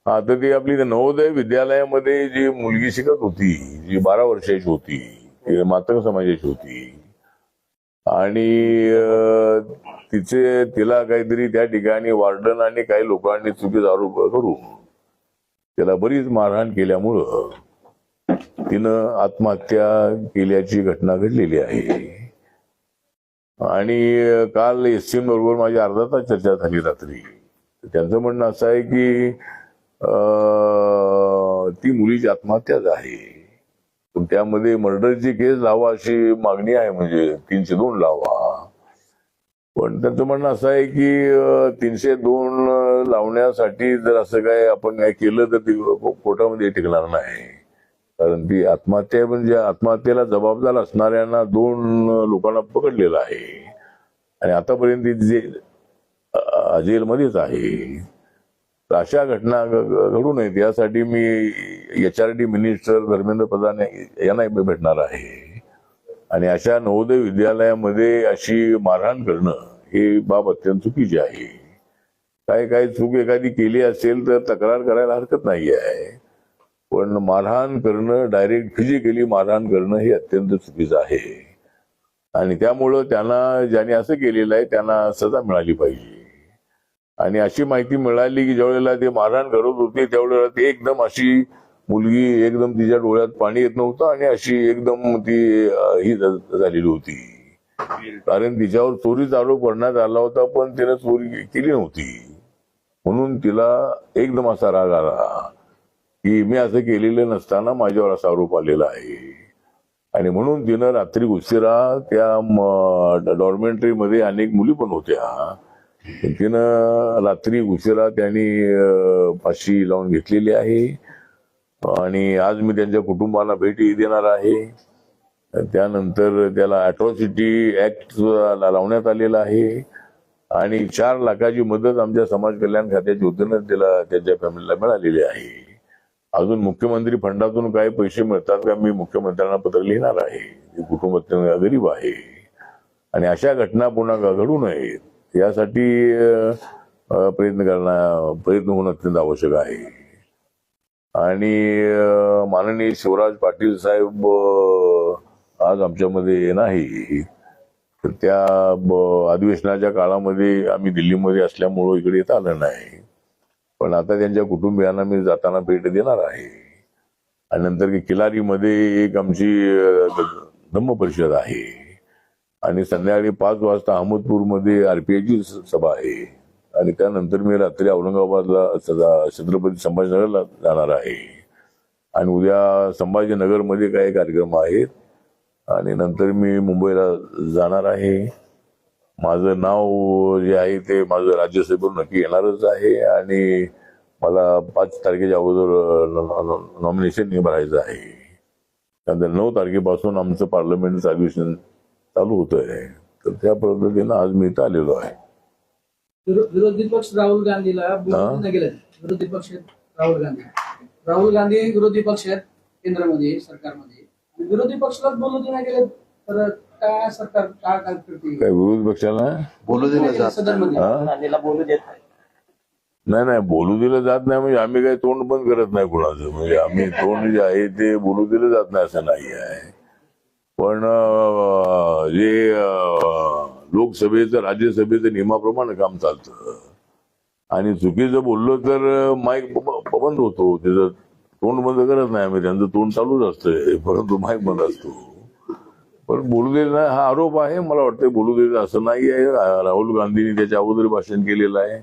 हा, तर ती आपली नवोदय विद्यालयामध्ये जी मुलगी शिकत होती, जी 12 वर्षाची होती, ती मातंग समाजाची होती आणि तिला काहीतरी त्या ठिकाणी वार्डन आणि काही लोकांनी चुकीचा आरोप करून त्याला बरीच मारहाण केल्यामुळं तिनं आत्महत्या केल्याची घटना घडलेली आहे. आणि काल एससीएम बरोबर माझी अर्धा तास चर्चा झाली रात्री. त्यांचं म्हणणं असं आहे की ती मुलीची आत्महत्याच आहे, पण त्यामध्ये मर्डरची केस लावा अशी मागणी आहे, म्हणजे 302 लावा. पण त्यांचं म्हणणं असं आहे की 302 लावण्यासाठी जर असं काय आपण काय केलं तर ती कोर्टामध्ये टिकणार नाही, कारण ती आत्महत्या म्हणजे आत्महत्येला जबाबदार असणाऱ्यांना 2 लोकांना पकडलेलं आहे आणि आतापर्यंत ती जेलमध्येच आहे. तर अशा घटना घडू नयेत यासाठी मी HRD मिनिस्टर धर्मेंद्र प्रधान यांना भेटणार आहे आणि अशा नवोदय विद्यालयामध्ये अशी मारहाण करणं ही बाब अत्यंत चुकीची आहे. काय चूक एखादी केली असेल तर तक्रार करायला हरकत नाही आहे, पण मारहाण करणं, डायरेक्ट फिजिकली मारहाण करणं हे अत्यंत चुकीचं आहे आणि त्यामुळं त्यांना ज्याने असं केलेलं आहे त्यांना सजा मिळाली पाहिजे. आणि अशी माहिती मिळाली की ज्यावेळेला ते मारहाण करत होते त्यावेळेला ती एकदम अशी मुलगी एकदम तिच्या डोळ्यात पाणी येत नव्हतं आणि अशी एकदम ती ही झालेली होती, कारण तिच्यावर चोरीचा आरोप करण्यात आला होता पण तिने चोरी केली नव्हती, म्हणून तिला एकदम असा राग आला की मी असं केलेलं नसताना माझ्यावर असा आरोप आलेला आहे. आणि म्हणून तिनं रात्री उशिरा त्या डॉर्मेंटरीमध्ये अनेक मुली पण होत्या, तिनं रात्री उशिरा त्यांनी फाशी लावून घेतलेली आहे आणि आज मी त्यांच्या कुटुंबाला भेटी देणार आहे. त्यानंतर त्याला अॅट्रॉसिटी ऍक्ट लावण्यात आलेला आहे आणि 4 लाखाची मदत आमच्या समाज कल्याण खात्याच्या वतीनं त्याला त्याच्या फॅमिलीला मिळालेली आहे. अजून मुख्यमंत्री फंडातून काही पैसे मिळतात का, मी मुख्यमंत्र्यांना पत्र लिहिणार आहे. कुटुंब अत्यंत गरीब आहे आणि अशा घटना पुन्हा घडू नयेत यासाठी प्रयत्न होणं अत्यंत आवश्यक आहे. आणि माननीय शिवराज पाटील साहेब आज आमच्यामध्ये नाही, तर त्या अधिवेशनाच्या काळामध्ये आम्ही दिल्लीमध्ये असल्यामुळं इकडे येता आलं नाही, पण आता त्यांच्या कुटुंबियांना मी जाताना भेट देणार आहे. आणि नंतर किल्लारीमध्ये एक आमची धम्म परिषद आहे आणि संध्याकाळी 5 वाजता अहमदपूरमध्ये RPIची सभा आहे आणि त्यानंतर मी रात्री औरंगाबादला छत्रपती संभाजीनगरला जाणार आहे आणि उद्या संभाजीनगरमध्ये काही कार्यक्रम आहेत आणि नंतर मी मुंबईला जाणार आहे. माझं नाव जे आहे ते माझं राज्यसभेवर नक्की येणारच आहे आणि मला 5 तारखेच्या अगोदर नॉमिनेशन भरायचं आहे. त्यानंतर 9 तारखेपासून आमचं पार्लमेंटचं अधिवेशन चालू होत आहे, तर त्या पद्धतीनं आज मी इथं आलेलो आहे. विरोधी पक्ष राहुल गांधीला बोलू गेले. विरोधी पक्ष राहुल गांधी विरोधी पक्ष आहेत केंद्रामध्ये, सरकारमध्ये. विरोधी पक्षाला बोलू नाही गेले तर काय सरकार काय करते? काय विरोधी पक्षाला बोलू दिलं जात नाही, बोलू दिलं जात नाही म्हणजे आम्ही काही तोंड बंद करत नाही कुणाचं, म्हणजे आम्ही तोंड जे आहे ते बोलू दिलं जात नाही असं नाही आहे. पण जे लोकसभेचं राज्यसभेचं नियमाप्रमाणे काम चालतं आणि चुकीचं बोललो तर माईक बंद होतो, त्याचं तोंड बंद करत नाही आम्ही, त्यांचं तोंड चालूच असतं परंतु माईक बंद असतो. पण बोलू देत नाही हा आरोप आहे. मला वाटतं बोलू देत असं नाही आहे. राहुल गांधींनी त्याच्या अगोदर भाषण केलेलं आहे.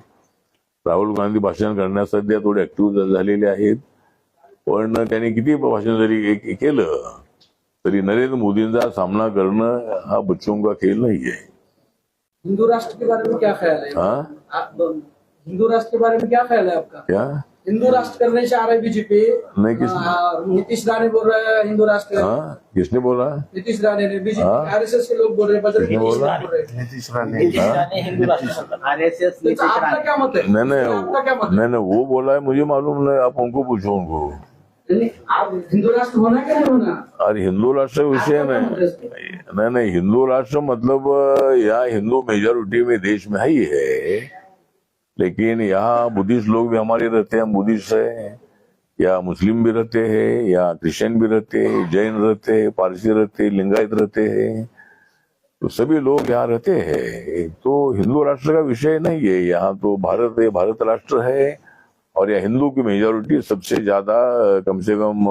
राहुल गांधी भाषण करण्यास सध्या थोडे ऍक्टिव्ह झालेले आहेत, पण त्यांनी किती भाषण जरी केलं तरी नरेंद्र मोदींचा सामना करणं हा बच्चों का खेल नहीं है. हिंदू राष्ट्र के बारे में क्या ख्याल है? हाँ, हिंदू राष्ट्र के बारे में क्या ख्याल है आपका? क्या हिंदू राष्ट्र करने से आ रहा है बीजेपी? नहीं, नीतीश राणे बोल रहे हैं हिंदू राष्ट्र. हाँ, किसने बोला? नीतीश राणे ने. बीजेपी RSS के लोग बोल रहे हैं, बजरंगी बोल रहे हैं. नीतीश राणे हिंदू राष्ट्र RSS. आपका क्या मत है? नहीं, वो बोला है मुझे मालूम नहीं, आप उनको पूछो उनको. आप हिंदू राष्ट्र होना क्या नहीं होना? अरे हिंदू राष्ट्र विषय नहीं, हिंदू राष्ट्र मतलब यहाँ हिंदू मेजोरिटी में देश में ही है लेकिन यहाँ बुद्धिस्ट लोग भी हमारे रहते हैं, बुद्धिस्ट है, या मुस्लिम भी रहते हैं, या क्रिश्चियन भी रहते हैं, जैन रहते हैं, पारसी रहते हैं, लिंगायत रहते हैं, तो सभी लोग यहाँ रहते हैं। तो हिंदू राष्ट्र का विषय नहीं है, यहाँ तो भारत है, भारत राष्ट्र है, और यह हिंदू की मेजोरिटी सबसे ज्यादा, कम से कम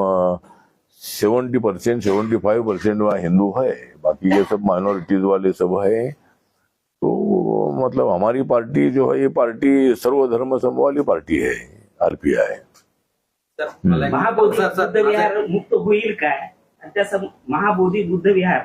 70%, 75% वहाँ हिंदू है, बाकी ये सब माइनॉरिटीज वाले सब है। तो मतलब हमारी पार्टी जो है, ये पार्टी सर्वधर्म समूह वाली पार्टी है, आरपीआय। महाबोधी बुद्ध विहार मुक्त होईल काय आणि त्या महाबोधी बुद्ध विहार